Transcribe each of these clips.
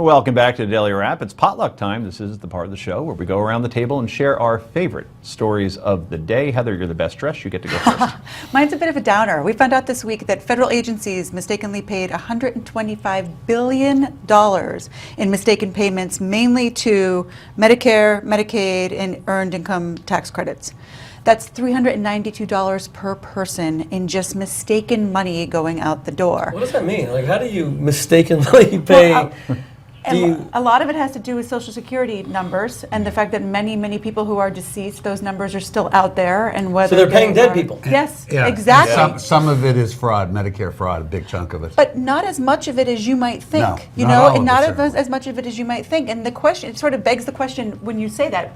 Welcome back to Daily Wrap. It's potluck time. This is the part of the show where we go around the table and share our favorite stories of the day. Heather, you're the best dressed. You get to go first. Mine's a bit of a downer. We found out this week that federal agencies mistakenly paid $125 billion in mistaken payments, mainly to Medicare, Medicaid, and earned income tax credits. That's $392 per person in just mistaken money going out the door. What does that mean? Like, how do you mistakenly pay? A lot of it has to do with Social Security numbers and the fact that many people who are deceased, those numbers are still out there, and whether So they're paying dead people. Yes, Yeah. exactly. Some of it is fraud, Medicare fraud, a big chunk of it. But not as much of it as you might think. No, you not know, all of and it, not certainly. as much of it as you might think. And the question, it sort of begs the question when you say that,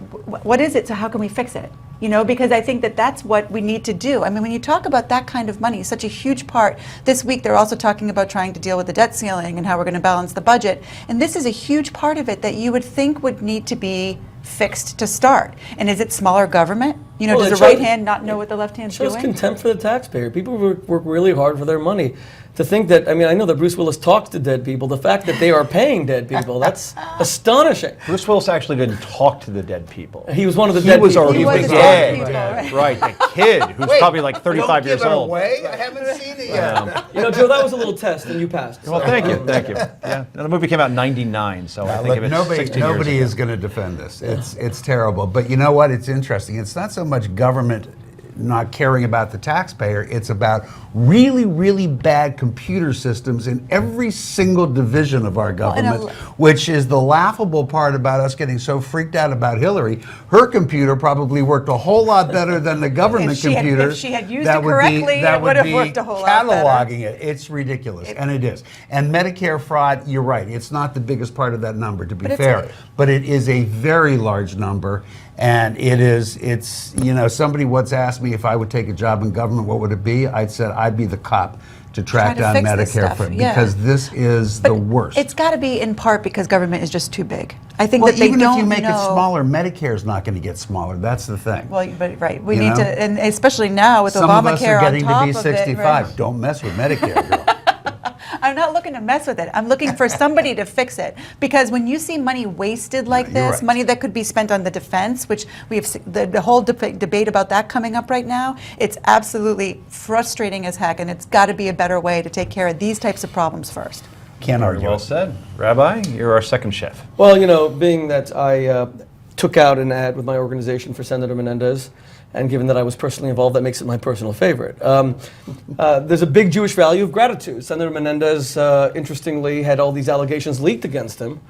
what is it? So how can we fix it? You know, because I think that that's what we need to do. I mean, when you talk about that kind of money, such a huge part. This week, they're also talking about trying to deal with the debt ceiling and how we're going to balance the budget. And this is a huge part of it that you would think would need to be fixed to start. And is it smaller government? You know, Well, does it the right shows- hand not know what the left hand's It shows doing? contempt for the taxpayer. People work really hard for their money. To think that, I mean, I know that Bruce Willis talks to dead people. The fact that they are paying dead people, that's astonishing. Bruce Willis actually didn't talk to the dead people. He was one of the He dead was people. already He was dead. the dead people, Right, the kid who's probably like 35 years old. Away? I haven't seen it yet. You know, Joe, that was a little test, and you passed. Well, thank you. Yeah, the movie came out in '99, so I think Look, of it nobody 16 years nobody ago. is going to defend this. It's terrible. But you know what? It's interesting. It's not so much government not caring about the taxpayer. It's about really bad computer systems in every single division of our government, which is the laughable part about us getting so freaked out about Hillary. Her computer probably worked a whole lot better than the government If she had- computers. if she had used that it would be- correctly, that it would have be worked a whole lot better. cataloging it. It's ridiculous, and it is. And Medicare fraud, you're right, it's not the biggest part of that number, to be But it's fair. a- But it is a very large number, and you know, somebody once asked me if I would take a job in government, what would it be? I'd said I'd be the cop to track Try to down fix this Medicare stuff, fraud, yeah. because this is But the worst. It's got to be in part because government is just too big. I think Well, that they even don't if you make know. it smaller, Medicare's not going to get smaller. That's the thing. Well, but right, we You need know? to, and especially now with Some of us Obamacare are getting on top to be of 65. it. Right? Don't mess with Medicare, girl. I'm not looking to mess with it. I'm looking for somebody to fix it. Because when you see money wasted like you're this, right. money that could be spent on the defense, which we have the whole debate about that coming up right now, it's absolutely frustrating as heck, and it's got to be a better way to take care of these types of problems first. Can't Very argue. well said. Rabbi, you're our second chef. Well, you know, being that I took out an ad with my organization for Senator Menendez, and given that I was personally involved, that makes it my personal favorite. There's a big Jewish value of gratitude. Senator Menendez, interestingly, had all these allegations leaked against him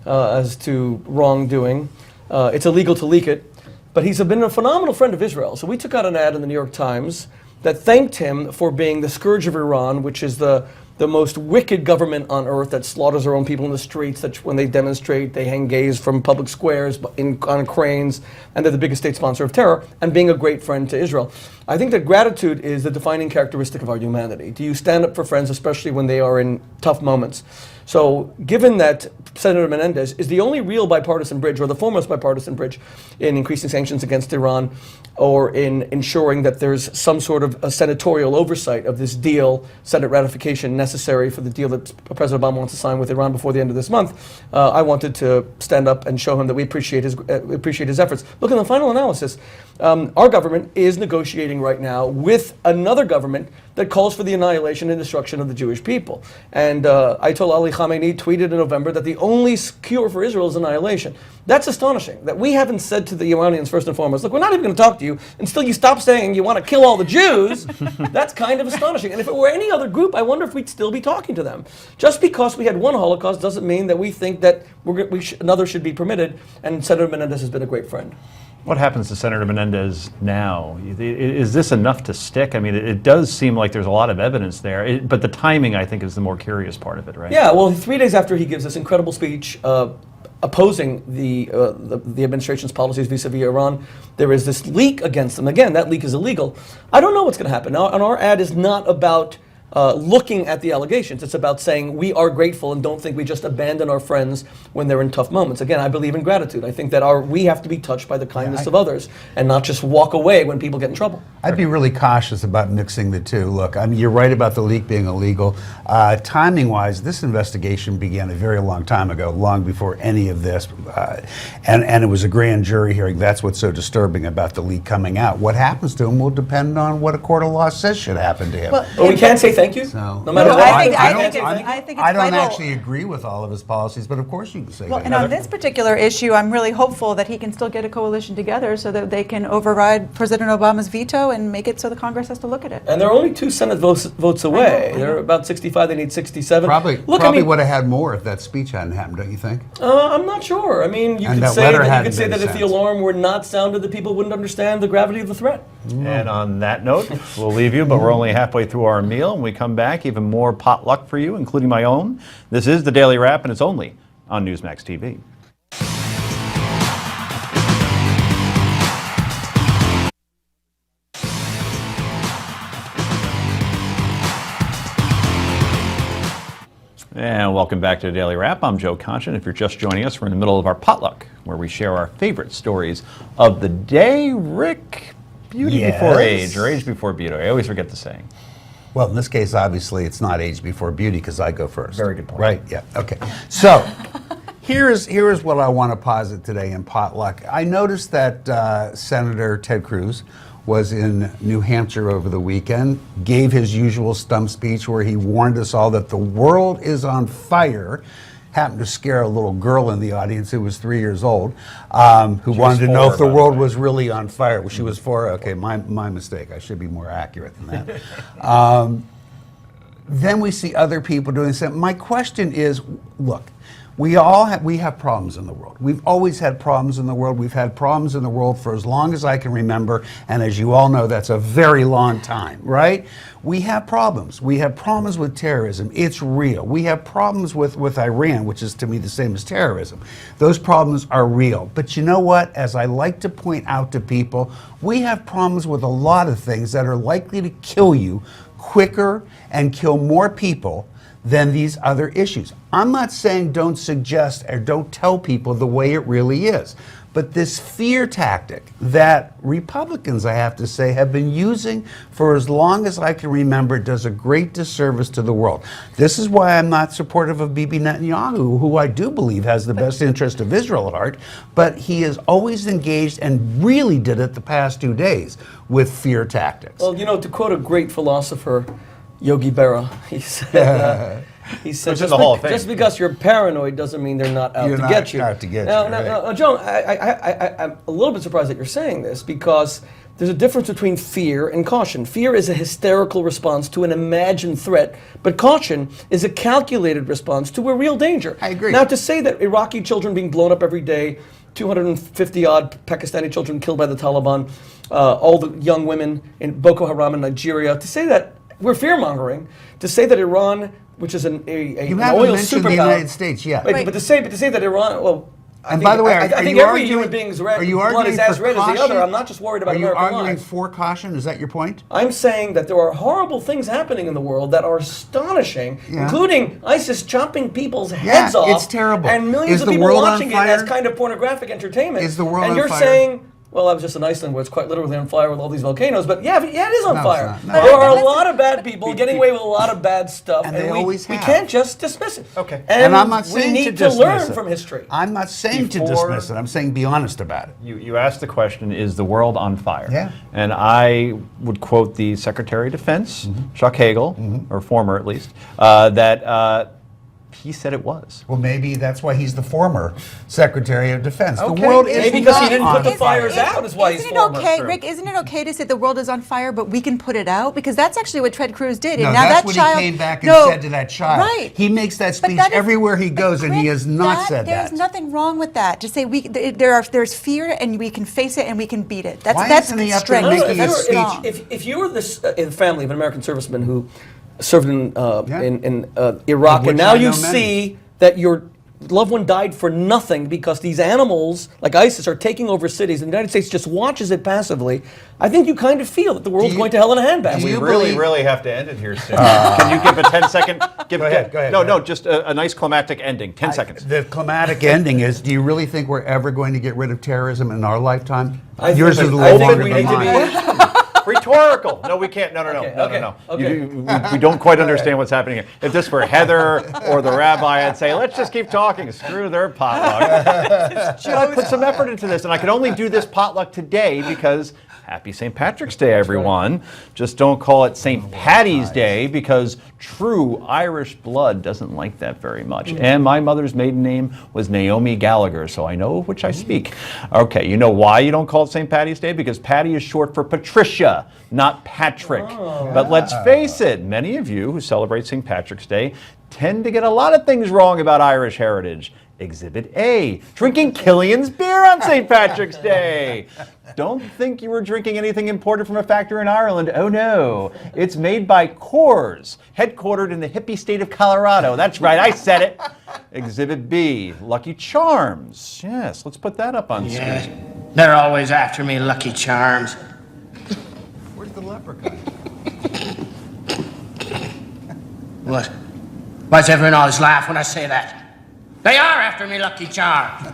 as to wrongdoing. It's illegal to leak it, but he's been a phenomenal friend of Israel. So we took out an ad in the New York Times that thanked him for being the scourge of Iran, which is the most wicked government on earth that slaughters their own people in the streets, that when they demonstrate, they hang gays from public squares on cranes, and they're the biggest state sponsor of terror, and being a great friend to Israel. I think that gratitude is the defining characteristic of our humanity. Do you stand up for friends, especially when they are in tough moments? So given that Senator Menendez is the only real bipartisan bridge, or the foremost bipartisan bridge, in increasing sanctions against Iran, or in ensuring that there's some sort of a senatorial oversight of this deal, Senate ratification necessary for the deal that President Obama wants to sign with Iran before the end of this month, I wanted to stand up and show him that we appreciate his efforts. Look, in the final analysis, our government is negotiating right now with another government that calls for the annihilation and destruction of the Jewish people. And Ayatollah Ali Khamenei tweeted in November that the only cure for Israel is annihilation. That's astonishing, that we haven't said to the Iranians first and foremost, look, we're not even going to talk to you until you stop saying you want to kill all the Jews. That's kind of astonishing. And if it were any other group, I wonder if we'd still be talking to them. Just because we had one Holocaust doesn't mean that we think that another should be permitted, and Senator Menendez has been a great friend. What happens to Senator Menendez now? Is this enough to stick? I mean, it does seem like there's a lot of evidence there, but the timing, I think, is the more curious part of it, right? Yeah, well, 3 days after he gives this incredible speech opposing the administration's policies vis-a-vis Iran, there is this leak against them. Again, that leak is illegal. I don't know what's going to happen. Now, and our ad is not about looking at the allegations. It's about saying we are grateful and don't think we just abandon our friends when they're in tough moments. Again, I believe in gratitude. I think that we have to be touched by the kindness of others and not just walk away when people get in trouble. I'd be really cautious about mixing the two. Look, I mean, you're right about the leak being illegal. Timing-wise, this investigation began a very long time ago, long before any of this, and it was a grand jury hearing. That's what's so disturbing about the leak coming out. What happens to him will depend on what a court of law says should happen to him. Well, But we can't say thank you, So- no matter No, what. I think I it's I don't vital. actually agree with all of his policies, but of course you can say Well, that. and on this particular issue, I'm really hopeful that he can still get a coalition together so that they can override President Obama's veto and make it so the Congress has to look at it. And there are only 2 Senate votes away. I know. They're about 65. They need 67. Probably Look, probably I mean, would have had more if that speech hadn't happened, don't you think? I'm not sure. I mean, you And could that say letter that, hadn't been if the sent. alarm were not sounded, that people wouldn't understand the gravity of the threat. And on that note, we'll leave you, but we're only halfway through our meal. When we come back, even more potluck for you, including my own. This is the Daily Wrap, and it's only on Newsmax TV. And welcome back to the Daily Wrap. I'm Joe Concha. If you're just joining us, we're in the middle of our potluck, where we share our favorite stories of the day. Rick, beauty before Yes. age, or age before beauty. I always forget the saying. Well, in this case, obviously, it's not age before beauty because I go first. Very good point. Right? Yeah. Okay. So, here's what I want to posit today in potluck. I noticed that Senator Ted Cruz was in New Hampshire over the weekend, gave his usual stump speech where he warned us all that the world is on fire. Happened to scare a little girl in the audience who was 3 years old, who wanted to know 4, if the by the world way. was really on fire. Well, she was 4. Okay, my mistake. I should be more accurate than that. Then we see other people doing something. My question is, look, we have problems in the world. We've always had problems in the world. We've had problems in the world for as long as I can remember, and as you all know, that's a very long time, right? We have problems. We have problems with terrorism. It's real. We have problems with Iran, which is to me the same as terrorism. Those problems are real. But you know what? As I like to point out to people, we have problems with a lot of things that are likely to kill you quicker and kill more people than these other issues. I'm not saying don't suggest or don't tell people the way it really is, but this fear tactic that Republicans, I have to say, have been using for as long as I can remember does a great disservice to the world. This is why I'm not supportive of Bibi Netanyahu, who I do believe has the best interest of Israel at heart, but he is always engaged and really did it the past 2 days with fear tactics. Well, you know, to quote a great philosopher, Yogi Berra, he said, Which is the Hall of Fame. just because you're paranoid doesn't mean they're not out You're to not get you. out to get now, you, now, right. now, Joan, I'm a little bit surprised that you're saying this because there's a difference between fear and caution. Fear is a hysterical response to an imagined threat, but caution is a calculated response to a real danger. I agree. Now, to say that Iraqi children being blown up every day, 250-odd Pakistani children killed by the Taliban, all the young women in Boko Haram in Nigeria, to say that we're fear-mongering, to say that Iran, which is an You an haven't oil mentioned superpower. the United States yet. Wait, but to say that Iran, well, I And think, by the way, I are think you every arguing, human being's red are you blood arguing is as for red as the caution? other. I'm not just worried about Are you American arguing lives. for caution? Is that your point? I'm saying that there are horrible things happening in the world that are astonishing, Yeah. including ISIS chopping people's heads Yeah, off. it's terrible. And millions Is of the people world on watching it as fire? kind of pornographic entertainment. Is the world and on you're fire? saying, well, I was just in Iceland where it's quite literally on fire with all these volcanoes. But yeah, it is on No, it's fire. not. No. There But are a listen- lot of bad people getting away with a lot of bad stuff. And they we, always we have. can't just dismiss it. Okay. And, I'm not saying we to need to dismiss learn it. from history. I'm not saying to Before- dismiss it. I'm saying be honest about it. You asked the question, is the world on fire? Yeah. And I would quote the Secretary of Defense, Chuck Hagel, or former at least, that he said it was. Well, maybe that's why he's the former Secretary of Defense. Okay. The world is Maybe because he not didn't on put the fire. fires out is why he's Isn't it former. okay, True. Rick? Isn't it okay to say the world is on fire, but we can put it out? Because that's actually what Ted Cruz did. No, and now that's that what child, he came back and No, said to that child. Right. He makes that But speech that is- everywhere he but goes, and he Rick, has not said There's that. nothing wrong with that. To say there's fear and we can face it and we can beat it. That's Why that's isn't he up strength. there No, no, making a That's speech? strong. If you were this family of an American serviceman who served in Yeah. Iraq, Of which and now I you know many. see that your loved one died for nothing because these animals, like ISIS, are taking over cities, and the United States just watches it passively, I think you kind of feel that the world's going to hell in a handbasket. do you really, believe- really have to end it here soon. Can you give a 10-second? Go ahead, go ahead, No, go no, ahead. just a nice climactic ending. 10 seconds. The climatic ending is, do you really think we're ever going to get rid of terrorism in our lifetime? I Yours think- is a I little think longer we than need to mine. be- Rhetorical. No, we can't. No. We don't quite understand what's happening here. If this were Heather or the rabbi, I'd say, let's just keep talking. Screw their potluck. I put some effort into this, and I could only do this potluck today because happy St. Patrick's Day, everyone. Just don't call it St. Patty's Day because true Irish blood doesn't like that very much. And my mother's maiden name was Naomi Gallagher, so I know of which I speak. Okay, you know why you don't call it St. Patty's Day? Because Patty is short for Patricia, not Patrick. But let's face it, many of you who celebrate St. Patrick's Day tend to get a lot of things wrong about Irish heritage. Exhibit A, drinking Killian's beer on St. Patrick's Day. Don't think you were drinking anything imported from a factory in Ireland. Oh no, it's made by Coors, headquartered in the hippie state of Colorado. That's right, I said it. Exhibit B, Lucky Charms. Yes, let's put that up on screen. They're always after me, Lucky Charms. Where's the leprechaun? What? Why does everyone always laugh when I say that? They are after me, Lucky Charms.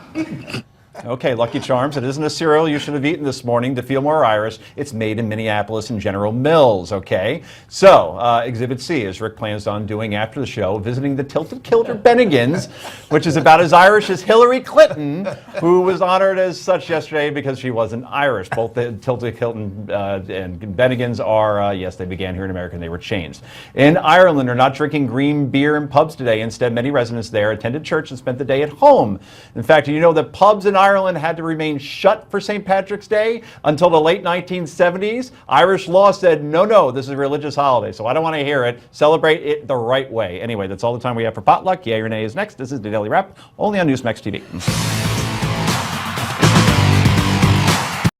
Okay, Lucky Charms, it isn't a cereal you should have eaten this morning to feel more Irish. It's made in Minneapolis and General Mills, okay? So, Exhibit C, as Rick plans on doing after the show, visiting the Tilted Kilter Bennigans, which is about as Irish as Hillary Clinton, who was honored as such yesterday because she wasn't Irish. Both the Tilted Kilter and Bennigans are, yes, they began here in America and they were changed. In Ireland, are not drinking green beer in pubs today. Instead, many residents there attended church and spent the day at home. In fact, you know that pubs in Ireland had to remain shut for St. Patrick's Day until the late 1970s. Irish law said, no, this is a religious holiday, so I don't want to hear it. Celebrate it the right way. Anyway, that's all the time we have for Potluck. Yay or Nay is next. This is the Daily Wrap, only on Newsmax TV.